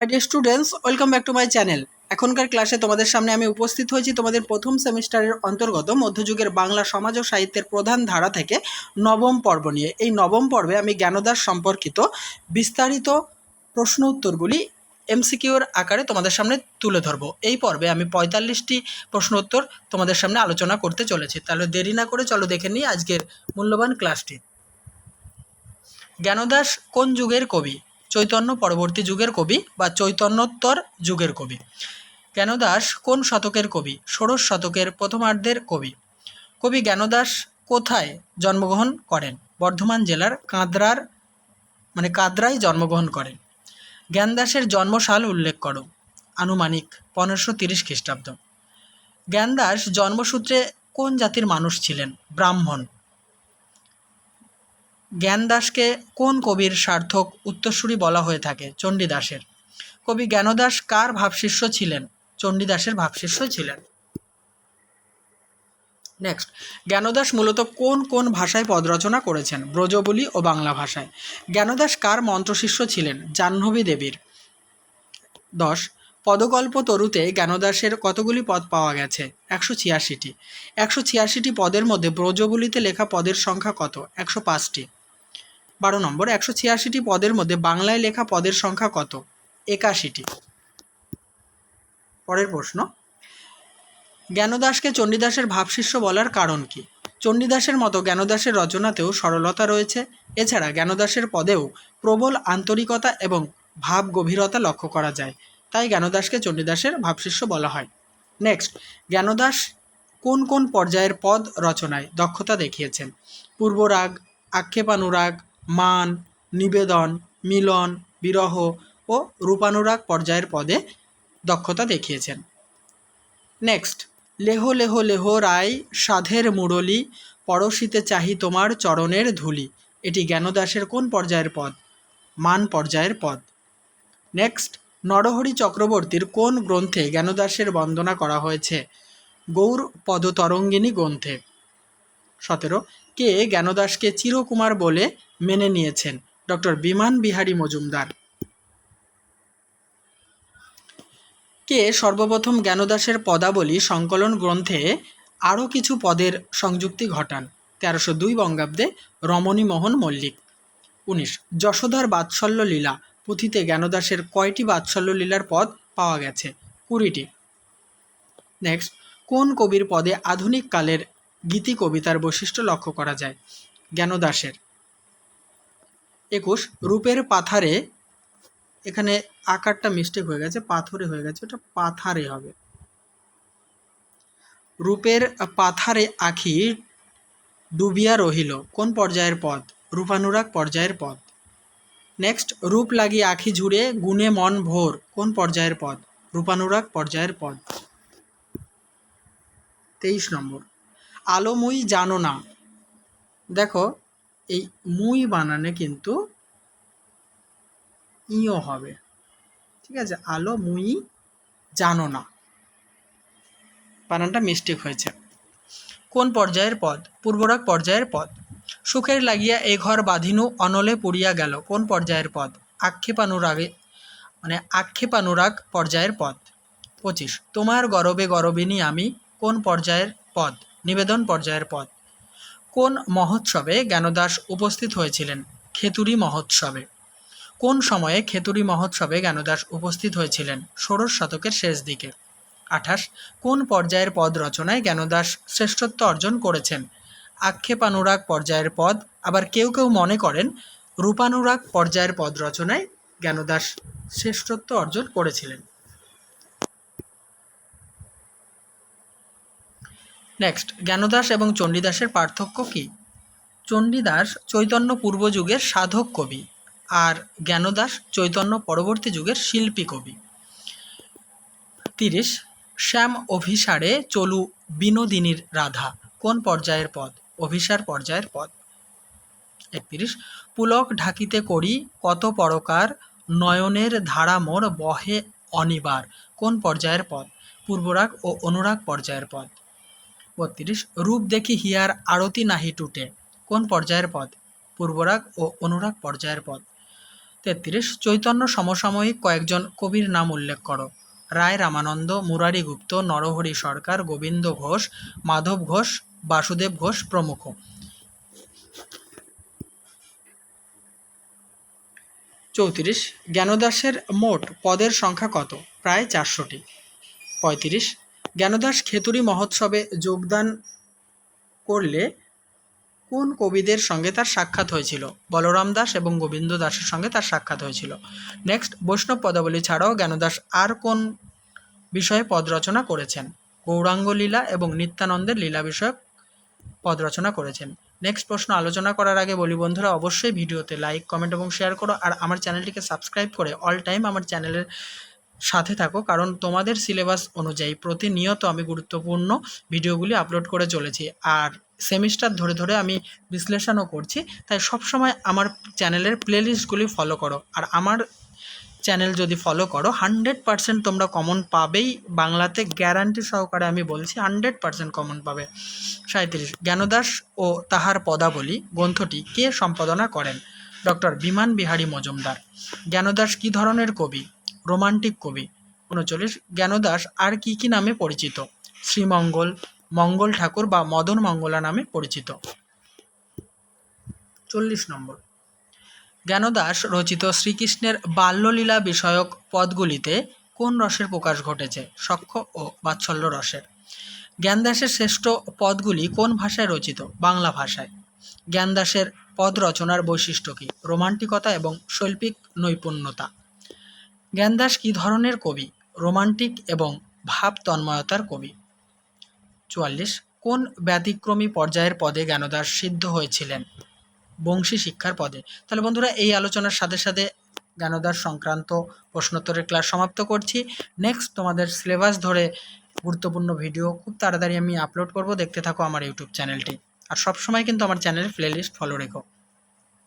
Dear students, welcome back to my channel. এখনকার ক্লাসে তোমাদের সামনে আমি উপস্থিত হয়েছি তোমাদের প্রথম সেমিস্টারের অন্তর্গত মধ্যযুগের বাংলা সমাজ ও সাহিত্যের প্রধান ধারা থেকে নবম পর্ব নিয়ে। এই নবম পর্বে আমি জ্ঞানদাস সম্পর্কিত বিস্তারিত প্রশ্ন উত্তরগুলি এমসিকিউর আকারে তোমাদের সামনে তুলে ধরবো। এই পর্বে আমি 45টি প্রশ্ন উত্তর তোমাদের সামনে আলোচনা করতে চলেছি। তাহলে দেরি না করে চলো দেখে নিই আজকের মূল্যবান ক্লাসটি। জ্ঞানদাস কোন যুগের কবি? চৈতন্য পরবর্তী যুগের কবি বা চৈতন্যোত্তর যুগের কবি। জ্ঞানদাস কোন শতকের কবি? ষোড়শ শতকের প্রথমার্ধের কবি। কবি জ্ঞানদাস কোথায় জন্মগ্রহণ করেন? বর্ধমান জেলার কাদ্রায় জন্মগ্রহণ করেন। জ্ঞানদাসের জন্মসাল উল্লেখ করো। আনুমানিক 1530 খ্রিস্টাব্দ। জ্ঞানদাস জন্মসূত্রে কোন জাতির মানুষ ছিলেন? ব্রাহ্মণ। জ্ঞানদাসকে কোন কবির সার্থক উত্তরসূরি বলা হয়ে থাকে? চণ্ডীদাসের। কবি জ্ঞানদাস কার ভাবশিষ্য ছিলেন? চণ্ডীদাসের ভাবশিষ্য ছিলেন। নেক্সট, জ্ঞানদাস মূলত কোন কোন ভাষায় পদ রচনা করেছেন? ব্রজবুলি ও বাংলা ভাষায়। জ্ঞানদাস কার মন্ত্রশিষ্য ছিলেন? জাহ্নবী দেবীর। 10, পদকল্প তরুতে জ্ঞানদাসের কতগুলি পদ পাওয়া গেছে? 186টি। 186টি পদের মধ্যে ব্রজবুলিতে লেখা পদের সংখ্যা কত? 105টি। 12 নম্বর, 186টি পদের মধ্যে বাংলায় লেখা পদের সংখ্যা কত? 81টি। পরের প্রশ্ন, জ্ঞানদাসকে চণ্ডীদাসের ভাবশিষ্য বলার কারণ কি? চণ্ডীদাসের মতো জ্ঞানদাসের রচনাতেও সরলতা রয়েছে। এছাড়া জ্ঞানদাসের পদেও প্রবল আন্তরিকতা এবং ভাব গভীরতা লক্ষ্য করা যায়। তাই জ্ঞানদাসকে চণ্ডীদাসের ভাবশিষ্য বলা হয়। নেক্সট, জ্ঞানদাস কোন কোন পর্যায়ের পদ রচনায় দক্ষতা দেখিয়েছেন? পূর্বরাগ, আক্ষেপানুরাগ, মান, নিবেদন, মিলন, বিরহ ও রূপানুরাগ পর্যায়ের পদে দক্ষতা দেখিয়েছেন। নেক্সট, লেহ লেহ লেহ রায় সাধের মুরলী, পরশিতে চাহি তোমার চরণের ধূলি। এটি জ্ঞানদাসের কোন পর্যায়ের পদ? মান পর্যায়ের পদ। নেক্সট, নরহরি চক্রবর্তীর কোন গ্রন্থে জ্ঞানদাসের বন্দনা করা হয়েছে? গৌর পদতরঙ্গিনী গ্রন্থে। 17, কে জ্ঞানদাসকে চিরকুমার বলে মেনে নিয়েছেন? ডক্টর বিমান বিহারী মজুমদার। কে সর্বপ্রথম জ্ঞানদাসের পদাবলী সংকলন গ্রন্থে আরও কিছু পদের সংযুক্তি ঘটান? 1302 বঙ্গাব্দে রমণীমোহন মল্লিক। 19, যশোদার বাৎসল্য লীলা পুঁথিতে জ্ঞানদাসের কয়টি বাৎসল্য লীলার পদ পাওয়া গেছে? 20টি। নেক্সট, কোন কবির পদে আধুনিক কালের গীতি কবিতার বৈশিষ্ট্য লক্ষ্য করা যায়? জ্ঞানদাসের। 21, রূপের পাথারে, এখানে আকারটা মিস্টেক হয়ে গেছে, পাথরে হয়ে গেছে, ওটা পাথারে হবে। রূপের পাথারে আখি ডুবিয়া রহিল কোন পর্যায়ের পদ? রূপানুরাগ পর্যায়ের পদ। নেক্সট, রূপ লাগি আখি ঝুড়ে গুণে মন ভোর কোন পর্যায়ের পদ? রূপানুরাগ পর্যায়ের পদ। 23 নম্বর, আলো মুই জানো না। দেখো, এই মুই বানানে কিন্তু ইও হবে, ঠিক আছে? আলো মুই জানো না, বানানটা মিস্টেক হয়েছে। কোন পর্যায়ের পদ? পূর্বরাগ পর্যায়ের পদ। সুখের লাগিয়া এ ঘর বাঁধিনু অনলে পুড়িয়া গেল কোন পর্যায়ের পদ? আক্ষেপানুরাগ পর্যায়ের পদ। 25, তোমার গরবে গরবিনী আমি কোন পর্যায়ের পদ? নিবেদন পর্যায়ের পদ। কোন মহোৎসবে জ্ঞানদাস উপস্থিত হয়েছিলেন? খেতুরি মহোৎসবে। কোন সময়ে খেতুরি মহোৎসবে জ্ঞানদাস উপস্থিত হয়েছিলেন? ষোড়শ শতকের শেষ দিকে। 28, কোন পর্যায়ের পদ রচনায় জ্ঞানদাস শ্রেষ্ঠত্ব অর্জন করেছেন? আক্ষেপানুরাগ পর্যায়ের পদ। আবার কেউ কেউ মনে করেন রূপানুরাগ পর্যায়ের পদ রচনায় জ্ঞানদাস শ্রেষ্ঠত্ব অর্জন করেছিলেন। নেক্সট, জ্ঞানদাস এবং চণ্ডীদাসের পার্থক্য কী? চণ্ডীদাস চৈতন্য পূর্ব যুগের সাধক কবি, আর জ্ঞানদাস চৈতন্য পরবর্তী যুগের শিল্পী কবি। 30, শ্যাম অভিসারে চলু বিনোদিনীর রাধা কোন পর্যায়ের পদ? অভিসার পর্যায়ের পদ। 31, পুলক ঢাকিতে করি কত পরকার নয়নের ধারা মোর বহে অনিবার কোন পর্যায়ের পদ? পূর্বরাগ ও অনুরাগ পর্যায়ের পদ। 32, রূপ দেখি হিয়ার আরতি নাহি টুটে কোন পর্যায়ের পদ? পূর্বরাগ ও অনুরাগ পর্যায়ের পদ। 33 চৈতন্য সমসাময়িক কয়েকজন কবির নাম উল্লেখ করো। রায় রামানন্দ, মুরারি গুপ্ত, নরহরি সরকার, গোবিন্দ ঘোষ, মাধব ঘোষ, বাসুদেব ঘোষ প্রমুখ। 34 জ্ঞানদাসের মোট পদের সংখ্যা কত? প্রায় 400টি। 35 জ্ঞানদাস খেতুরি মহোৎসবে যোগদান করলে কোন কবিদের সঙ্গে তার সাক্ষাৎ হয়েছিল? বলরাম দাস এবং গোবিন্দ দাসের সঙ্গে তার সাক্ষাৎ হয়েছিল। নেক্সট, বৈষ্ণব পদাবলী ছাড়াও জ্ঞানদাস আর কোন বিষয়ে পদ রচনা করেছেন? গৌরাঙ্গ লীলা এবং নিত্যানন্দের লীলা বিষয়ক পদ রচনা করেছেন। নেক্সট প্রশ্ন আলোচনা করার আগে বলি বন্ধুরা, অবশ্যই ভিডিওতে লাইক, কমেন্ট এবং শেয়ার করো, আর আমার চ্যানেলটিকে সাবস্ক্রাইব করে অল টাইম আমার চ্যানেলের সাথে থাকো, কারণ তোমাদের সিলেবাস অনুযায়ী প্রতিনিয়ত আমি গুরুত্বপূর্ণ ভিডিওগুলি আপলোড করে চলেছি, আর সেমিস্টার ধরে ধরে আমি বিশ্লেষণও করছি। তাই সবসময় আমার চ্যানেলের প্লেলিস্টগুলি ফলো করো, আর আমার চ্যানেল যদি ফলো করো 100% তোমরা কমন পাবেই। বাংলাতে গ্যারান্টি সহকারে আমি বলছি 100% কমন পাবে। 37 জ্ঞানদাস ও তাহার পদাবলী গ্রন্থটি কে সম্পাদনা করেন? ডক্টর বিমান বিহারী মজুমদার। জ্ঞানদাস কী ধরনের কবি? রোমান্টিক কবি। 39 জ্ঞানদাস আর কি কি নামে পরিচিত? শ্রীমঙ্গল, মঙ্গল ঠাকুর বা মদন মঙ্গলা নামে পরিচিত। 40 নম্বর, জ্ঞানদাস রচিত শ্রীকৃষ্ণের বাল্যলীলা বিষয়ক পদগুলিতে কোন রসের প্রকাশ ঘটেছে? সখ্য ও বাৎসল্য রসের। জ্ঞানদাসের শ্রেষ্ঠ পদগুলি কোন ভাষায় রচিত? বাংলা ভাষায়। জ্ঞানদাসের পদ রচনার বৈশিষ্ট্য কী? রোমান্টিকতা এবং শৈল্পিক নৈপুণ্যতা। জ্ঞানদাস কী ধরনের কবি? রোমান্টিক এবং ভাব তন্ময়তার কবি। 44 কোন ব্যতিক্রমী পর্যায়ের পদে জ্ঞানদাস সিদ্ধ হয়েছিলেন? বংশী শিক্ষার পদে। তাহলে বন্ধুরা, এই আলোচনার সাথে সাথে জ্ঞানদাস সংক্রান্ত প্রশ্নোত্তরের ক্লাস সমাপ্ত করছি। নেক্সট তোমাদের সিলেবাস ধরে গুরুত্বপূর্ণ ভিডিও খুব তাড়াতাড়ি আমি আপলোড করব, দেখতে থাকো আমার ইউটিউব চ্যানেলটি, আর সবসময় কিন্তু আমার চ্যানেলের প্লেলিস্ট ফলো রেখো।